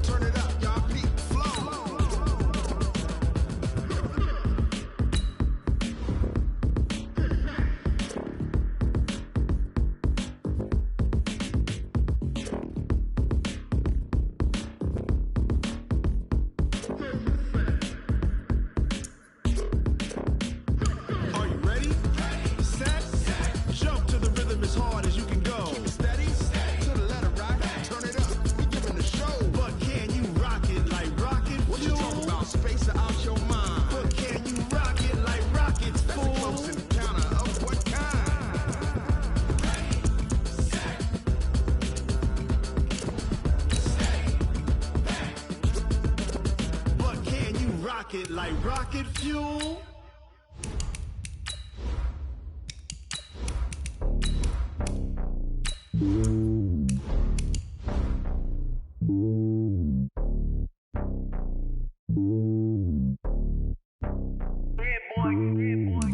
Turn it up, y'all. Beat flow. Are you ready? Set. Jump to the rhythm as hard as you can go. Steady. To the letter, right? Turn it up. We giving the show. But can you rock it like rocket? What you talking about? Space out your mind. But can you rock it like rockets, fool? That's a close encounter of what kind? But can you rock it like rocket fuel?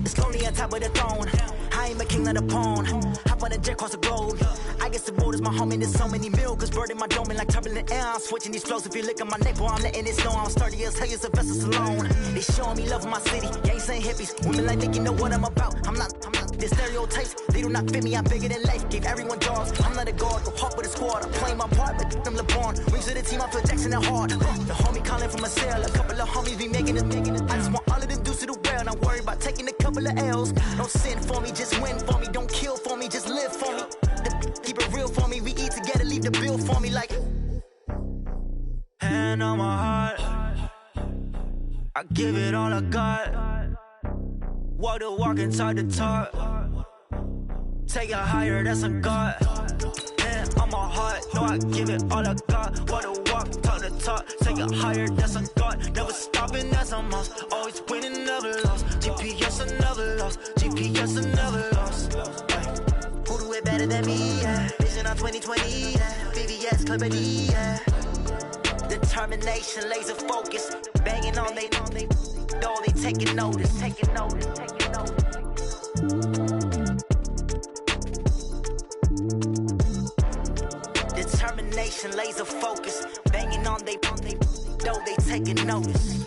It's lonely on top of the throne. I am a king of the pawn. Hop on a jet across the globe. I guess the road is my home and there's so many milkers birding my dome like turbulent air. I'm switching these flows. If you look at my neck, boy, I'm letting it snow. I'm sturdy as hell as a vessel alone. They showing me love in my city. Gangsta hippies. Women like think you know what I'm about. I'm not. The stereotypes, they do not fit me. I'm bigger than life. Gave everyone jobs. I'm not a guard. Go hard with a squad. I'm playing my part, but I'm LeBron. Rings to the team. I feel Jackson and hard. The homie calling from a cell. A couple of homies be making it. I just want all of them dudes to the well. Not worried about taking a couple of L's. Don't sin for me, just win for me. Don't kill for me, just live for me. Keep it real for me. We eat together, leave the bill for me like. Hand on my heart, I give it all I got. Walk the walk and talk the talk. Take it higher, that's a God. Hand on my heart, no, I give it all I got. Walk the walk, talk the talk. Take it higher, that's a God. Never stopping, that's a must. Always winning, never lost. GPS, I never lost. GPS, I never lost. Who do it better than me? Yeah. Vision on 2020. Yeah. VVS, Clarity. Yeah. Determination, laser focus. Banging on they door, they taking notice. Taking notice. Taking notice. Determination, laser focus. Banging on they door, they taking notice.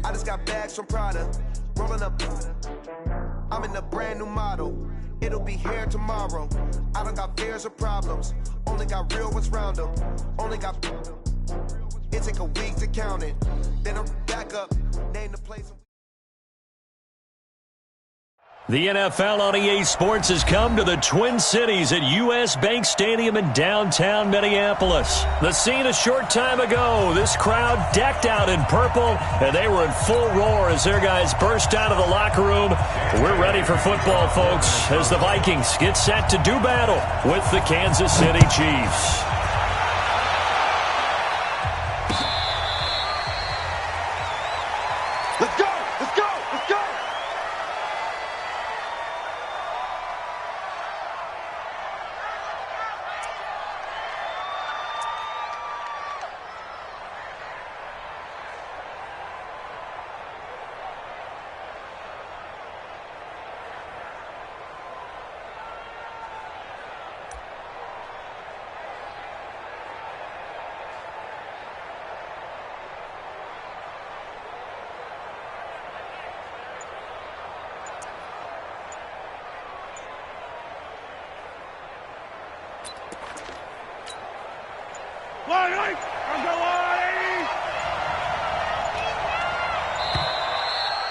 I just got bags from Prada, rolling up. I'm in a brand new model. It'll be here tomorrow. I don't got fears or problems. Only got real ones round them. Only got. It take a week to count it. Then I'm back up. Name the place. The NFL on EA Sports has come to the Twin Cities at U.S. Bank Stadium in downtown Minneapolis. The scene a short time ago, this crowd decked out in purple, and they were in full roar as their guys burst out of the locker room. We're ready for football, folks, as the Vikings get set to do battle with the Kansas City Chiefs. Let's go! Let's go! Let's go!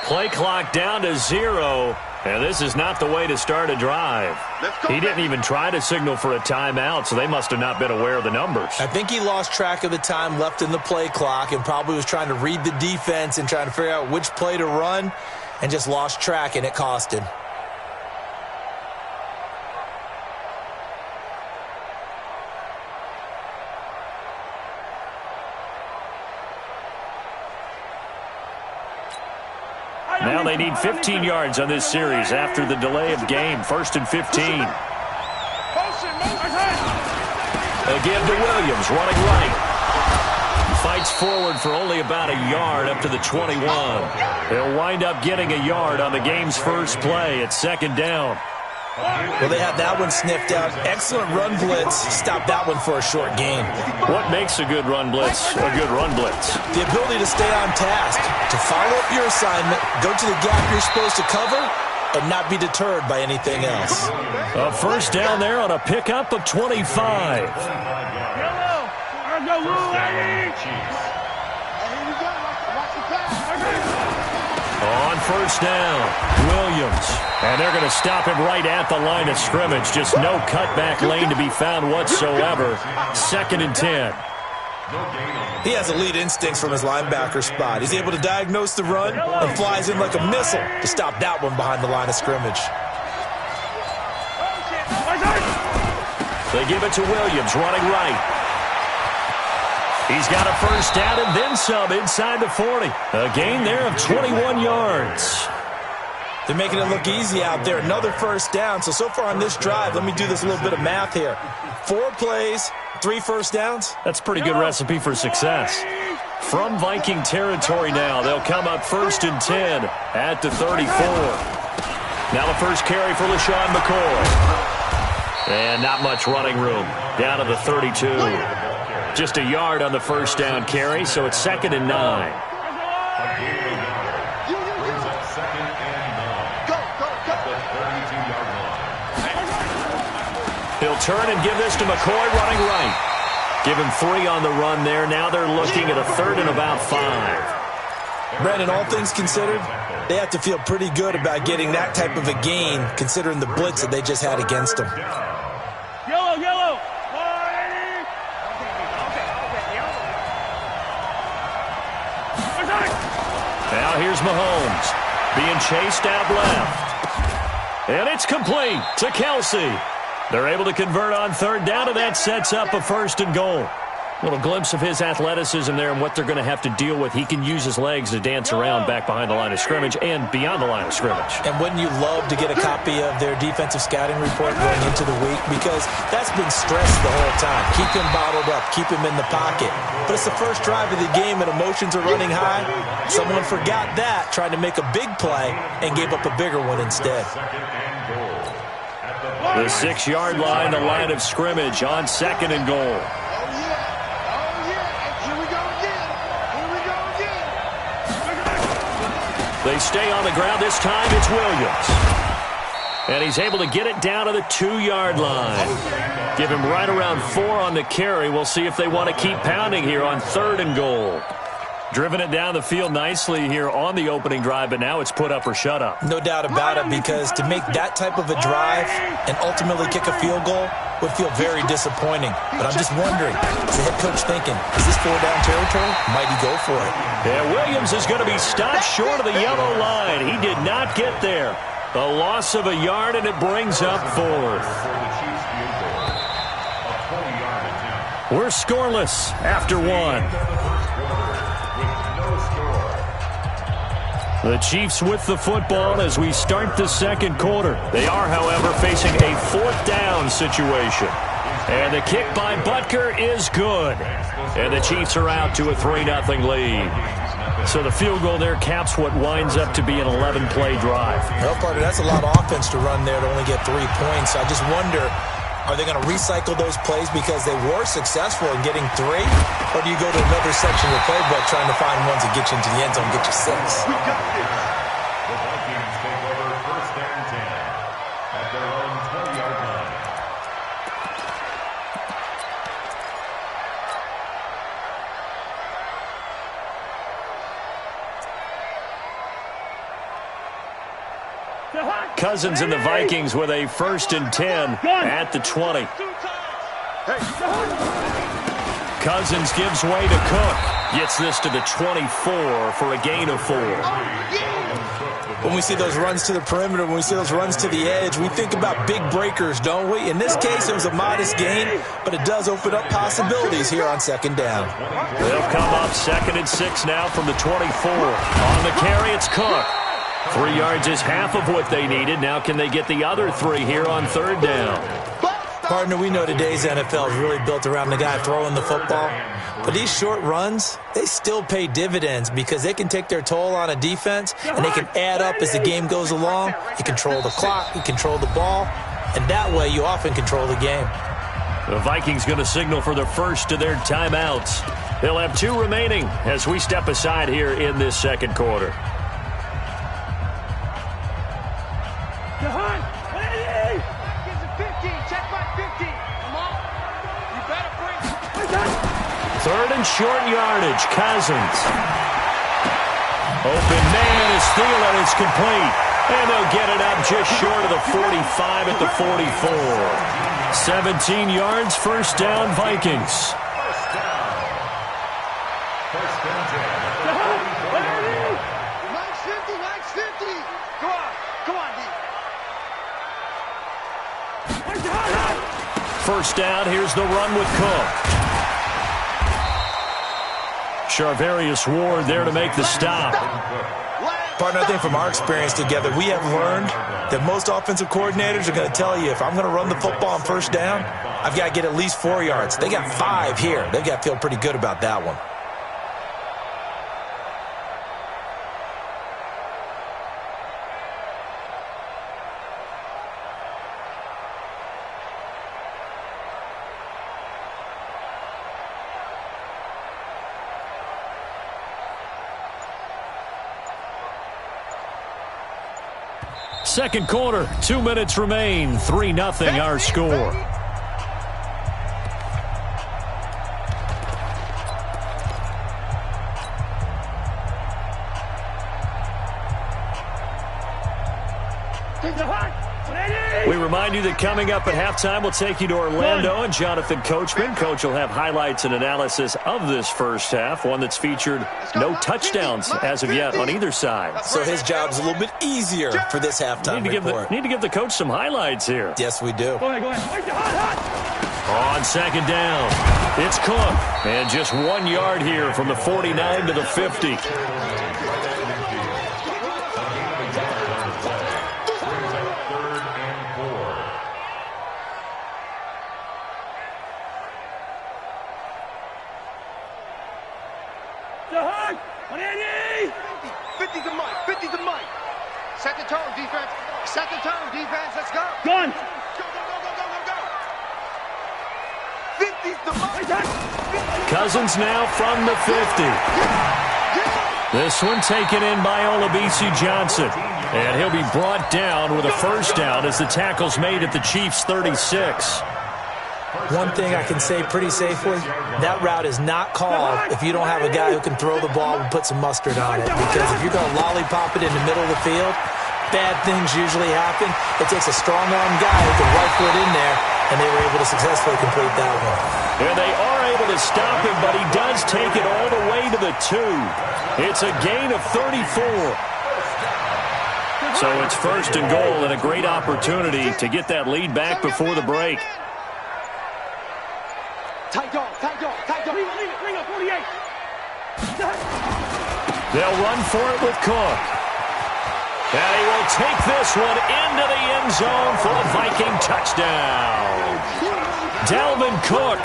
Play clock down to 0. And this is not the way to start a drive. He didn't even try to signal for a timeout, so they must have not been aware of the numbers. I think he lost track of the time left in the play clock and probably was trying to read the defense and trying to figure out which play to run and just lost track, and it cost him. Now they need 15 yards on this series after the delay of game. 1st and 15. Again to Williams, running right. Fights forward for only about a yard up to the 21. He'll wind up getting a yard on the game's first play at 2nd down. Well, they had that one sniffed out. Excellent run blitz. Stopped that one for a short gain. What makes a good run blitz a good run blitz? The ability to stay on task, to follow up your assignment, go to the gap you're supposed to cover, and not be deterred by anything else. A 1st down there on a pickup of 25. On 1st down, Williams. And they're going to stop him right at the line of scrimmage. Just no cutback lane to be found whatsoever. 2nd and 10. He has elite instincts from his linebacker spot. He's able to diagnose the run and flies in like a missile to stop that one behind the line of scrimmage. They give it to Williams, running right. He's got a 1st down and then some inside the 40. A gain there of 21 yards. They're making it look easy out there. Another 1st down. So far on this drive, let me do this little bit of math here. 4 plays, 3 1st downs. That's a pretty good recipe for success. From Viking territory now, they'll come up 1st and 10 at the 34. Now the first carry for LaShawn McCoy. And not much running room. Down to the 32. Just a yard on the 1st down carry, so it's 2nd and 9. He'll turn and give this to McCoy running right. Give him 3 on the run there. Now they're looking at a 3rd and about 5. Brandon, all things considered, they have to feel pretty good about getting that type of a gain considering the blitz that they just had against them. Yellow. Now here's Mahomes being chased out left. And it's complete to Kelsey. They're able to convert on 3rd down, and that sets up a 1st and goal. Little glimpse of his athleticism there and what they're going to have to deal with. He can use his legs to dance around back behind the line of scrimmage and beyond the line of scrimmage. And wouldn't you love to get a copy of their defensive scouting report going into the week? Because that's been stressed the whole time. Keep him bottled up. Keep him in the pocket. But it's the first drive of the game and emotions are running high. Someone forgot that, tried to make a big play, and gave up a bigger one instead. The 6-yard line, the line of scrimmage on 2nd and goal. They stay on the ground. This time it's Williams. And he's able to get it down to the 2-yard line. Give him right around 4 on the carry. We'll see if they want to keep pounding here on 3rd and goal. Driven it down the field nicely here on the opening drive, but now it's put up or shut up. No doubt about it, because to make that type of a drive and ultimately kick a field goal would feel very disappointing. But I'm just wondering, is the head coach thinking, is this 4-down territory? Might he go for it? Yeah, Williams is going to be stopped short of the yellow line. He did not get there. A loss of a yard, and it brings up 4th. We're scoreless after 1. The Chiefs with the football as we start the 2nd quarter. They are, however, facing a 4th down situation. And the kick by Butker is good. And the Chiefs are out to a 3-0 lead. So the field goal there caps what winds up to be an 11-play drive. Well, partner, that's a lot of offense to run there to only get 3 points. I just wonder, are they going to recycle those plays because they were successful in getting 3? Or do you go to another section of the playbook trying to find ones that get you into the end zone and get you 6? We got this. The Vikings take over 1st and 10 at their own 20-yard line. Cousins and the Vikings with a 1st and 10 at the 20. Cousins gives way to Cook. Gets this to the 24 for a gain of 4. When we see those runs to the perimeter, when we see those runs to the edge, we think about big breakers, don't we? In this case, it was a modest gain, but it does open up possibilities here on 2nd down. They'll come up 2nd and 6 now from the 24. On the carry, it's Cook. 3 yards is half of what they needed. Now can they get the other 3 here on 3rd down? Partner, we know today's NFL is really built around the guy throwing the football. But these short runs, they still pay dividends because they can take their toll on a defense, and they can add up as the game goes along. You control the clock, you control the ball, and that way you often control the game. The Vikings going to signal for the first of their timeouts. They'll have 2 remaining as we step aside here in this 2nd quarter. Third and short yardage, Cousins. Open man is Thielen, it's complete. And they'll get it up just short of the 45 at the 44. 17 yards, 1st down, Vikings. First and 10 at the 44. Max 50, Max 50. Come on, D. 1st down, here's the run with Cook. Charvarius Ward there to make the stop. Partner, I think from our experience together, we have learned that most offensive coordinators are going to tell you, if I'm going to run the football on 1st down, I've got to get at least 4 yards. They got 5 here. They've got to feel pretty good about that one. Second quarter, 2 minutes remain. 3-0 our score. We remind you that coming up at halftime, we'll take you to Orlando and Jonathan Coachman. Coach will have highlights and analysis of this first half, one that's featured no touchdowns as of yet on either side. So his job's a little bit easier for this halftime report. Need to give the coach some highlights here. Yes, we do. Go ahead. On 2nd down, it's Cook. And just 1 yard here from the 49 to the 50. Set the tone, defense. Set the tone, defense. Let's go. Done. Go, go, go, go, go, go, go. 50's the mark. Cousins now from the 50. This one taken in by Olabisi Johnson. And he'll be brought down with a 1st down as the tackle's made at the Chiefs' 36. One thing I can say pretty safely, that route is not called if you don't have a guy who can throw the ball and put some mustard on it. Because if you're going to lollipop it in the middle of the field, bad things usually happen. It takes a strong-arm guy who can rifle it in there, and they were able to successfully complete that one. And they are able to stop him, but he does take it all the way to the 2. It's a gain of 34. So it's 1st and goal and a great opportunity to get that lead back before the break. Tight dog, tight dog, tight dog. Bring up 48. They'll run for it with Cook. And he will take this one into the end zone for a Viking touchdown. Dalvin Cook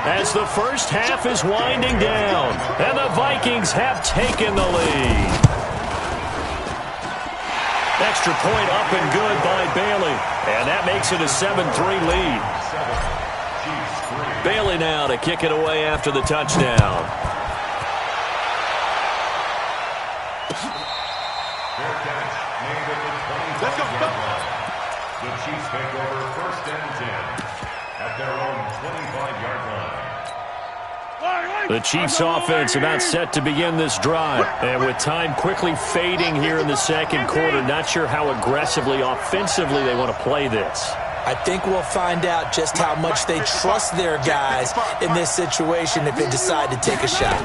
as the first half is winding down. And the Vikings have taken the lead. Extra point up and good by Bailey. And that makes it a 7-3 lead. Bailey now to kick it away after the touchdown. Let's go. The Chiefs take over 1st and 10 at their own 25-yard line. The Chiefs offense about set to begin this drive. And with time quickly fading here in the second quarter, not sure how aggressively, offensively they want to play this. I think we'll find out just how much they trust their guys in this situation if they decide to take a shot.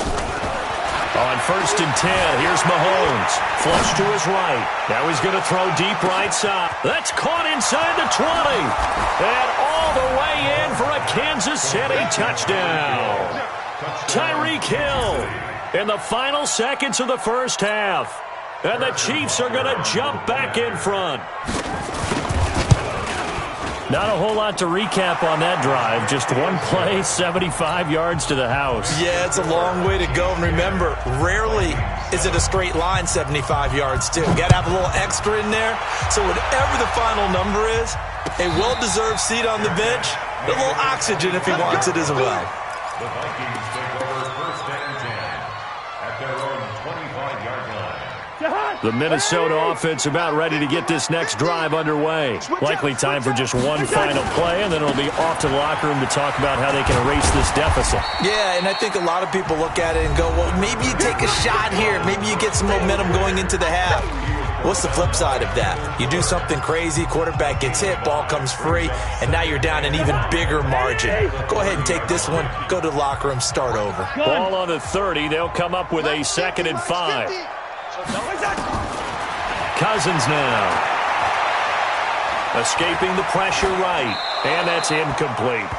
On 1st and 10, here's Mahomes. Flush to his right. Now he's going to throw deep right side. That's caught inside the 20. And all the way in for a Kansas City touchdown. Tyreek Hill in the final seconds of the first half. And the Chiefs are going to jump back in front. Not a whole lot to recap on that drive. Just one play, 75 yards to the house. Yeah, it's a long way to go. And remember, rarely is it a straight line 75 yards, too. Got to have a little extra in there. So whatever the final number is, a well-deserved seat on the bench, a little oxygen if he wants it as well. The Vikings take over 1st and 10 at their own 25-yard line. The Minnesota offense about ready to get this next drive underway. Likely time for just one final play, and then it'll be off to the locker room to talk about how they can erase this deficit. Yeah, and I think a lot of people look at it and go, well, maybe you take a shot here. Maybe you get some momentum going into the half. What's the flip side of that? You do something crazy, quarterback gets hit, ball comes free, and now you're down an even bigger margin. Go ahead and take this one, go to the locker room, start over. Ball on the 30. They'll come up with a 2nd and 5. Cousins now. Escaping the pressure right. And that's incomplete.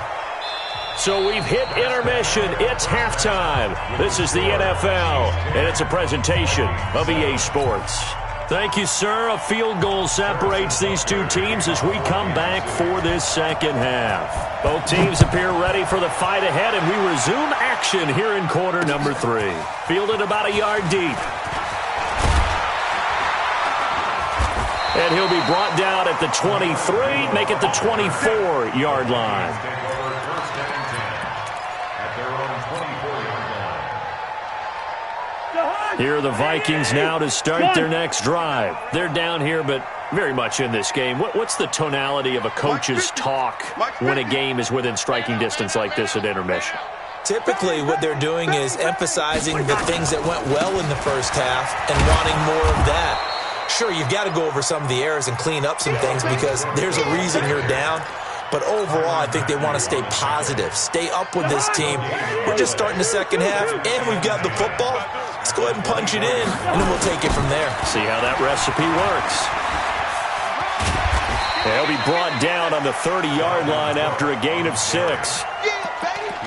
So we've hit intermission. It's halftime. This is the NFL, and it's a presentation of EA Sports. Thank you, sir. A field goal separates these two teams as we come back for this second half. Both teams appear ready for the fight ahead, and we resume action here in quarter number 3. Fielded about a yard deep. And he'll be brought down at the 23, make it the 24-yard line. Here are the Vikings now to start their next drive. They're down here, but very much in this game. What's the tonality of a coach's talk when a game is within striking distance like this at intermission? Typically, what they're doing is emphasizing the things that went well in the first half and wanting more of that. Sure, you've got to go over some of the errors and clean up some things because there's a reason you're down. But overall, I think they want to stay positive, stay up with this team. We're just starting the second half, and we've got the football. Let's go ahead and punch it in, and then we'll take it from there. See how that recipe works. They'll be brought down on the 30-yard line after a gain of 6.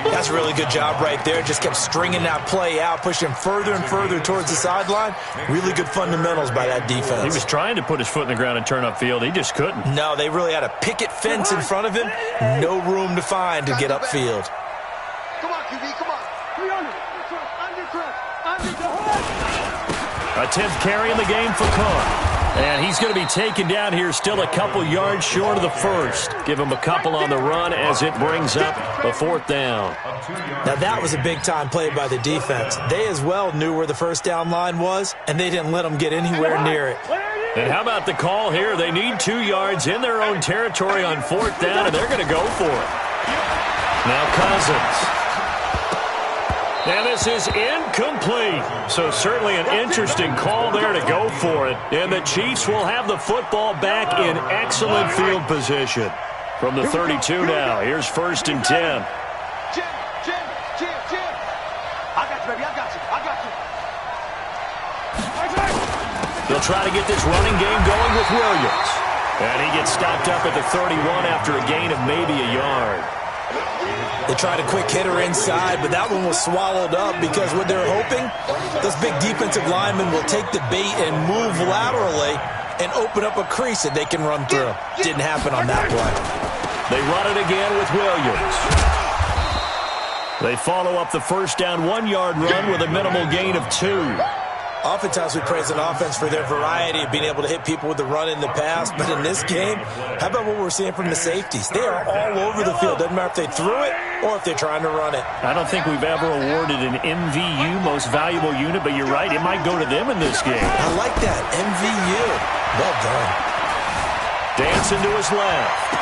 That's a really good job right there. Just kept stringing that play out, pushing further and further towards the sideline. Really good fundamentals by that defense. He was trying to put his foot in the ground and turn upfield. He just couldn't. No, they really had a picket fence in front of him. No room to find to get upfield. Come on, QB, come on. 300. Under. A 10th carry in the game for Cook. And he's going to be taken down here still a couple yards short of the first. Give him a couple on the run as it brings up a 4th down. Now that was a big-time play by the defense. They as well knew where the first down line was, and they didn't let them get anywhere near it. And how about the call here? They need 2 yards in their own territory on 4th down, and they're going to go for it. Now Cousins. And this is incomplete. So certainly an interesting call there to go for it. And the Chiefs will have the football back in excellent field position. From the 32 now, here's 1st and 10. Jim. I got you, baby. I got you. They'll try to get this running game going with Williams. And he gets stopped up at the 31 after a gain of maybe a yard. They tried a quick hitter inside, but that one was swallowed up because what they're hoping, those big defensive linemen will take the bait and move laterally and open up a crease that they can run through. Didn't happen on that play. They run it again with Williams. They follow up the first down 1-yard run with a minimal gain of 2. Oftentimes we praise an offense for their variety of being able to hit people with the run in the past, but in this game, how about what we're seeing from the safeties? They are all over the field. Doesn't matter if they threw it or if they're trying to run it. I don't think we've ever awarded an MVU, most valuable unit, but you're right, it might go to them in this game. I like that, MVU. Well done. Dancing to his left.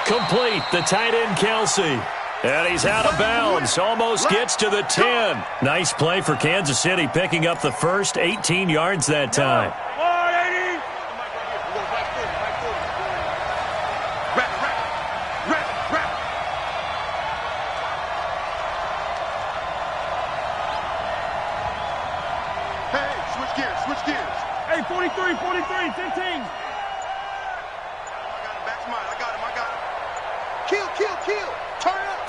Complete, the tight end Kelsey. And he's out of bounds. Almost gets to the 10. Nice play for Kansas City, picking up the first 18 yards that time. Switch gears. Hey, 43, 15. I got him, back to mine. I got him. Kill. Turn it up.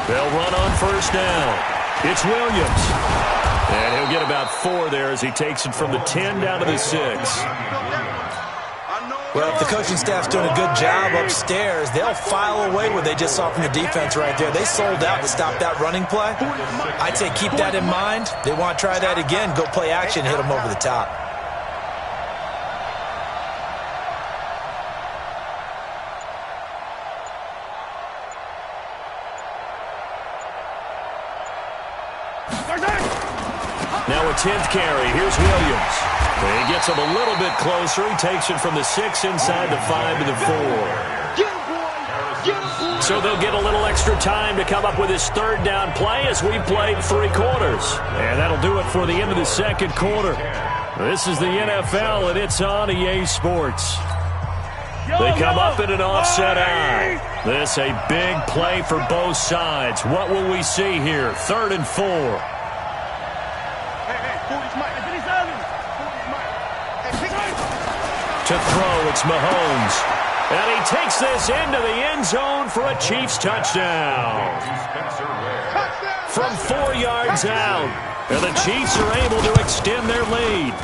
They'll run on first down. It's Williams. And he'll get about 4 there as he takes it from the 10 down to the 6. Well, if the coaching staff's doing a good job upstairs, they'll file away what they just saw from the defense right there. They sold out to stop that running play. I'd say keep that in mind. They want to try that again. Go play action, hit them over the top. Now a 10th carry. Here's Williams. He gets him a little bit closer. He takes it from the 6 inside the 5 to the 4. So they'll get a little extra time to come up with his third down play as we played 3 quarters. And that'll do it for the end of the second quarter. This is the NFL, and it's on EA Sports. They come up in an offset eye. This a big play for both sides. What will we see here? 3rd and 4. To throw, it's Mahomes. And he takes this into the end zone for a Chiefs touchdown. From 4 yards out. And the Chiefs are able to extend their lead.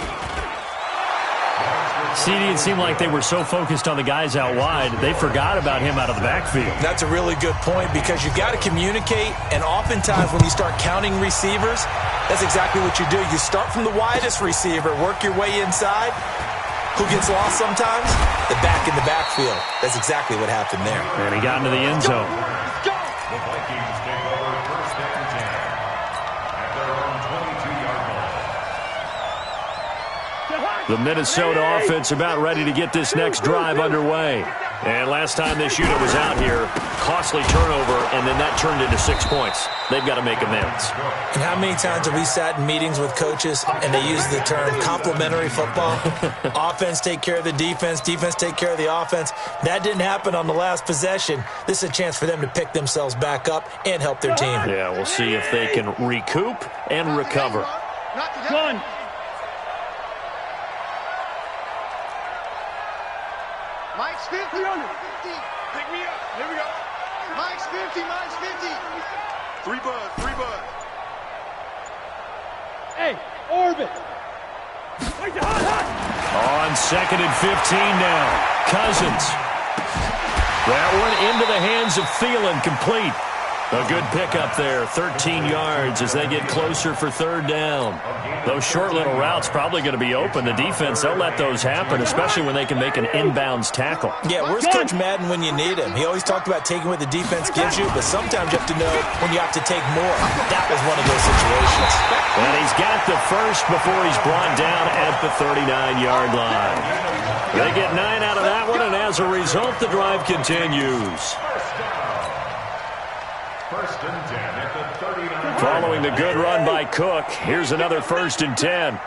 CD, it seemed like they were so focused on the guys out wide, they forgot about him out of the backfield. That's a really good point because you got to communicate, and oftentimes when you start counting receivers, that's exactly what you do. You start from the widest receiver, work your way inside. Who gets lost sometimes? The back in the backfield. That's exactly what happened there. And he got into the end zone. The Vikings take over 1st and 10 at their own 22-yard line. The Minnesota offense about ready to get this next drive underway. And last time this unit was out here, costly turnover, and then that turned into 6 points. They've got to make amends. And how many times have we sat in meetings with coaches and they use the term complementary football? Offense take care of the defense, defense take care of the offense. That didn't happen on the last possession. This is a chance for them to pick themselves back up and help their team. Yeah, we'll see if they can recoup and recover. Gun. Mike's 50. Pick me up. Here we go. Mike's 50. 3 buzz. Hey, Orbit. On 2nd and 15 now. Cousins. That one into the hands of Thielen, complete. A good pickup there, 13 yards as they get closer for 3rd down. Those short little routes probably going to be open. The defense, they'll let those happen, especially when they can make an inbounds tackle. Yeah, where's Coach Madden when you need him? He always talked about taking what the defense gives you, but sometimes you have to know when you have to take more. That was one of those situations. And he's got the first before he's brought down at the 39-yard line. They get 9 out of that one, and as a result, the drive continues. 1st and 10 at the 39. Following the good run by Cook, here's another 1st and 10.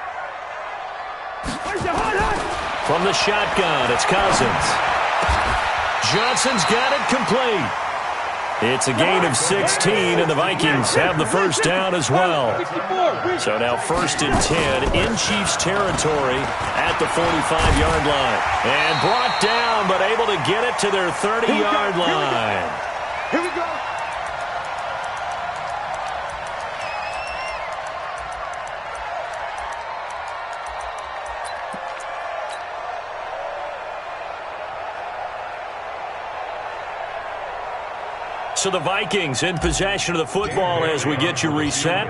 From the shotgun, it's Cousins. Johnson's got it complete. It's a gain of 16, and the Vikings have the first down as well. So now 1st and 10 in Chiefs territory at the 45-yard line. And brought down, but able to get it to their 30-yard line. Here we go. So the Vikings in possession of the football as we get you reset.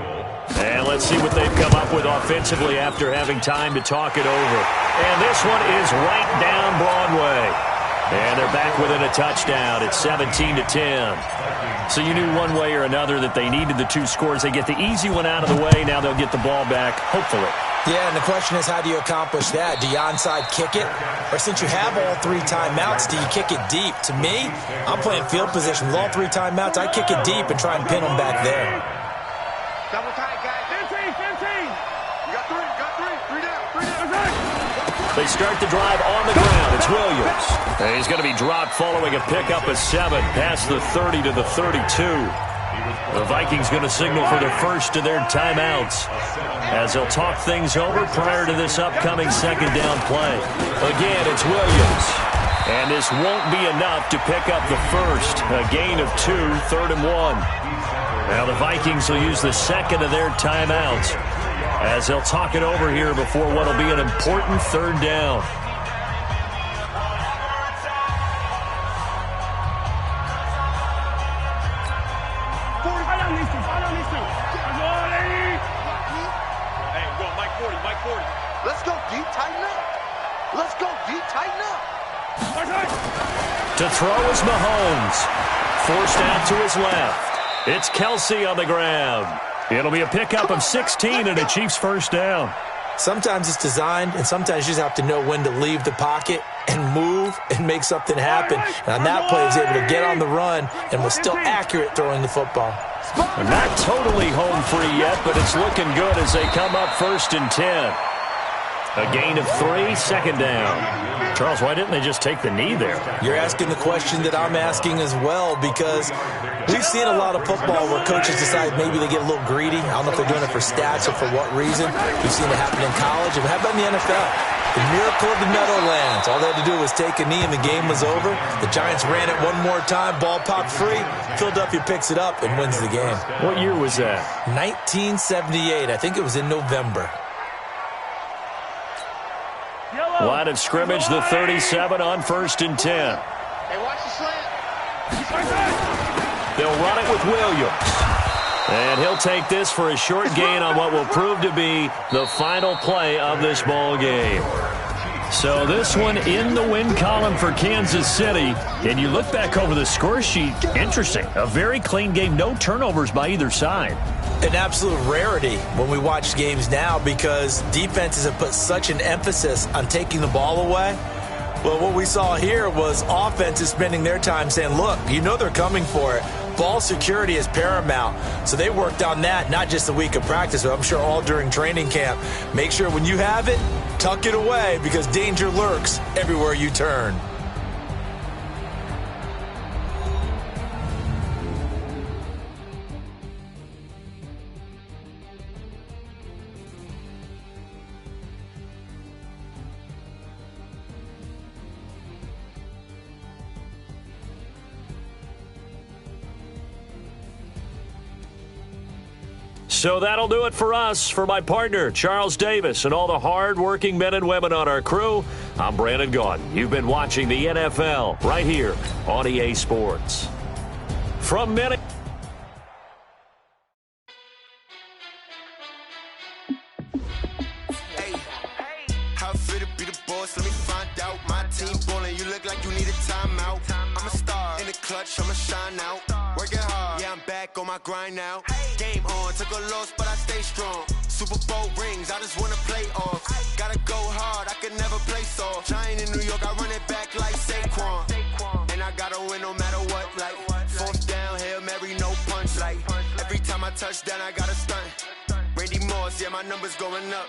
And let's see what they've come up with offensively after having time to talk it over. And this one is right down Broadway. And they're back within a touchdown. It's 17-10. So you knew one way or another that they needed the 2 scores. They get the easy one out of the way. Now they'll get the ball back, hopefully. Yeah, and the question is, how do you accomplish that? Do you onside kick it? Or since you have all 3 timeouts, do you kick it deep? To me, I'm playing field position with all 3 timeouts. I kick it deep and try and pin them back there. Double tight, guys. 15. You got 3 down. They start the drive on the ground. It's Williams. And he's going to be dropped following a pickup of 7 past the 30 to the 32. The Vikings going to signal for the first of their timeouts as they'll talk things over prior to this upcoming second down play. Again, it's Williams. And this won't be enough to pick up the first. A gain of 2, 3rd and 1. Now the Vikings will use the second of their timeouts as they'll talk it over here before what will be an important 3rd down. To throw is Mahomes. Forced out to his left. It's Kelsey on the ground. It'll be a pickup of 16 and a Chiefs first down. Sometimes it's designed, and sometimes you just have to know when to leave the pocket and move and make something happen. And on that play, he was able to get on the run and was still accurate throwing the football. Not totally home free yet, but it's looking good as they come up 1st and 10. A gain of 3, 2nd down. Charles, why didn't they just take the knee there? You're asking the question that I'm asking as well, because we've seen a lot of football where coaches decide maybe they get a little greedy. I don't know if they're doing it for stats or for what reason. We've seen it happen in college. And how about in the NFL? The miracle of the Meadowlands. All they had to do was take a knee and the game was over. The Giants ran it one more time. Ball popped free. Philadelphia picks it up and wins the game. What year was that? 1978. I think it was in November. Line of scrimmage, the 37 on 1st and 10. Hey, watch the slant. They'll run it with Williams. And he'll take this for a short gain on what will prove to be the final play of this ball game. So this one in the win column for Kansas City. And you look back over the score sheet, interesting. A very clean game, no turnovers by either side. An absolute rarity when we watch games now because defenses have put such an emphasis on taking the ball away. Well, what we saw here was offenses spending their time saying, look, you know they're coming for it. Ball security is paramount. So they worked on that, not just a week of practice, but I'm sure all during training camp. Make sure when you have it, tuck it away because danger lurks everywhere you turn. So that'll do it for us. For my partner, Charles Davis, and all the hard-working men and women on our crew, I'm Brandon Gaudin. You've been watching the NFL right here on EA Sports. From Minnesota. Hey, how fit to be the boss? Let me find out. My team ballin', you look like you need a timeout. I'm a star in the clutch, I'ma shine out. Working hard, yeah, I'm back on my grind now. Game on, took a loss, but I stay strong. Super Bowl rings, I just wanna play off. Gotta go hard, I can never play soft. Giant in New York, I run it back like Saquon. And I gotta win no matter what, like 4th down, Hail Mary, no punch. Like every time I touch down, I gotta stunt. Randy Moss, yeah, my numbers going up.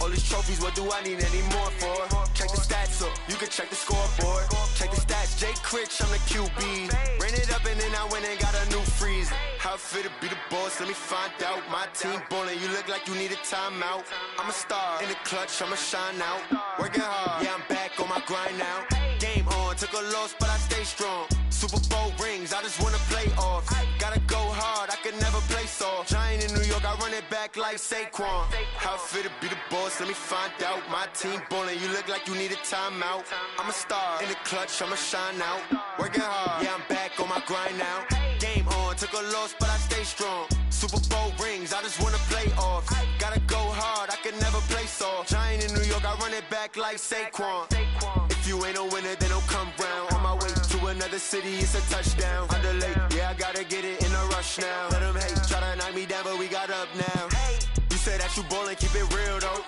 All these trophies, what do I need any more for? Check the stats up, you can check the scoreboard. Check the stats, Jay Critch, I'm the QB. Ran it up and then I went and got a new freeze. How fit to be the boss, let me find out. My team ballin', you look like you need a timeout. I'm a star in the clutch, I'ma shine out. Working hard, yeah, I'm back on my grind now. Game on, took a loss, but I stay strong. Super Bowl rings, I just wanna play off. Gotta go hard, I can never play soft. Giant in New York, I run it back like Saquon. How fit to be the boss, let me find out. My team ballin', you look like you need a timeout. I'm a star in the clutch, I'ma shine out. Working hard, yeah, I'm back on my grind now. Game on, took a loss, but I stay strong. Super Bowl rings, I just wanna play off. Gotta go hard, I can never play soft. Giant in New York, I run it back like Saquon. If you ain't a winner, then don't come round. On my way to another city, it's a touchdown. Underlay, yeah, I gotta get it in a rush now. Let them hate, try to knock me down, but we got up now. You said that you ballin', keep it real though.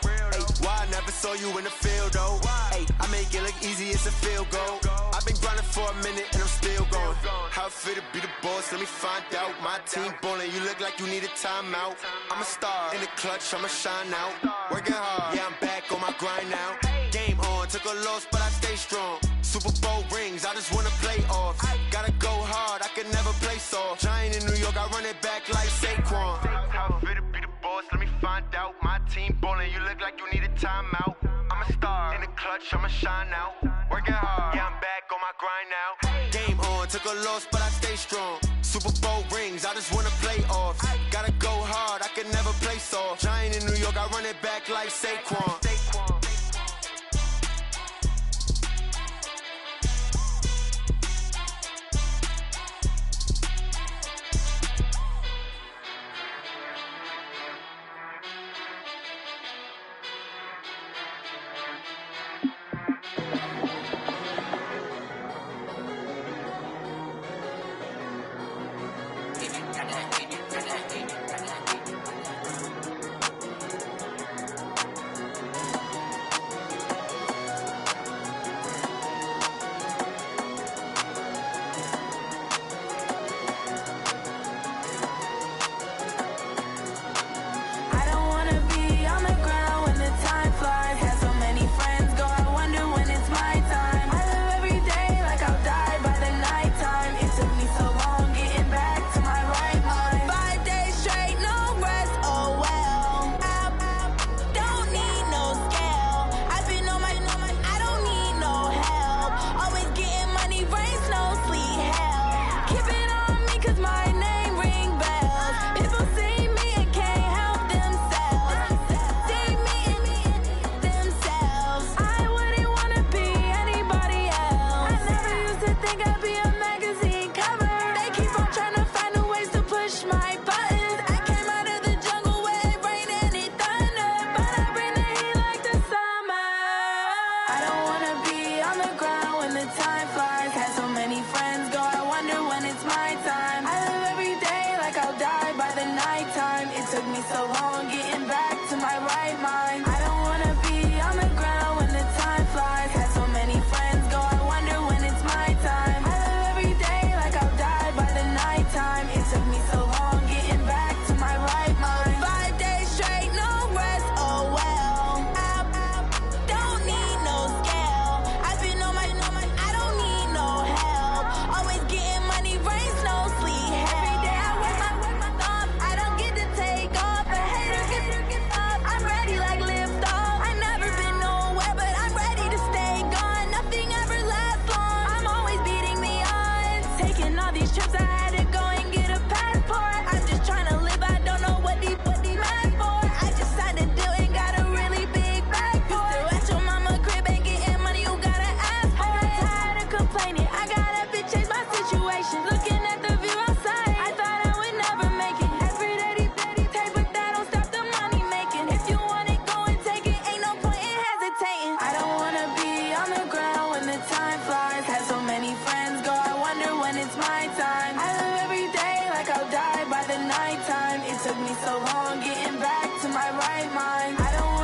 you in the field, though. Hey, I make it look easy, it's a field goal. I've been grinding for a minute and I'm still going. How it feel to be the boss, let me find out. My team ballin', you look like you need a timeout. I'm a star in the clutch, I'ma shine out. Working hard, yeah, I'm back on my grind now. Game on, took a loss, but I stay strong. Super Bowl rings, I just wanna play off. Gotta go hard, I can never play soft. Giant in New York, I run it back like Saquon. How it feel to be the boss, let me find out. My team ballin', you look like you need a timeout. I'm a star in the clutch, I'ma shine out. Working hard, yeah, I'm back on my grind now. Game on, took a loss, but I stay strong. Super Bowl rings, I just wanna play off. Gotta go hard, I can never play soft. Giant in New York, I run it back like Saquon. Took me so long getting back to my right mind. I don't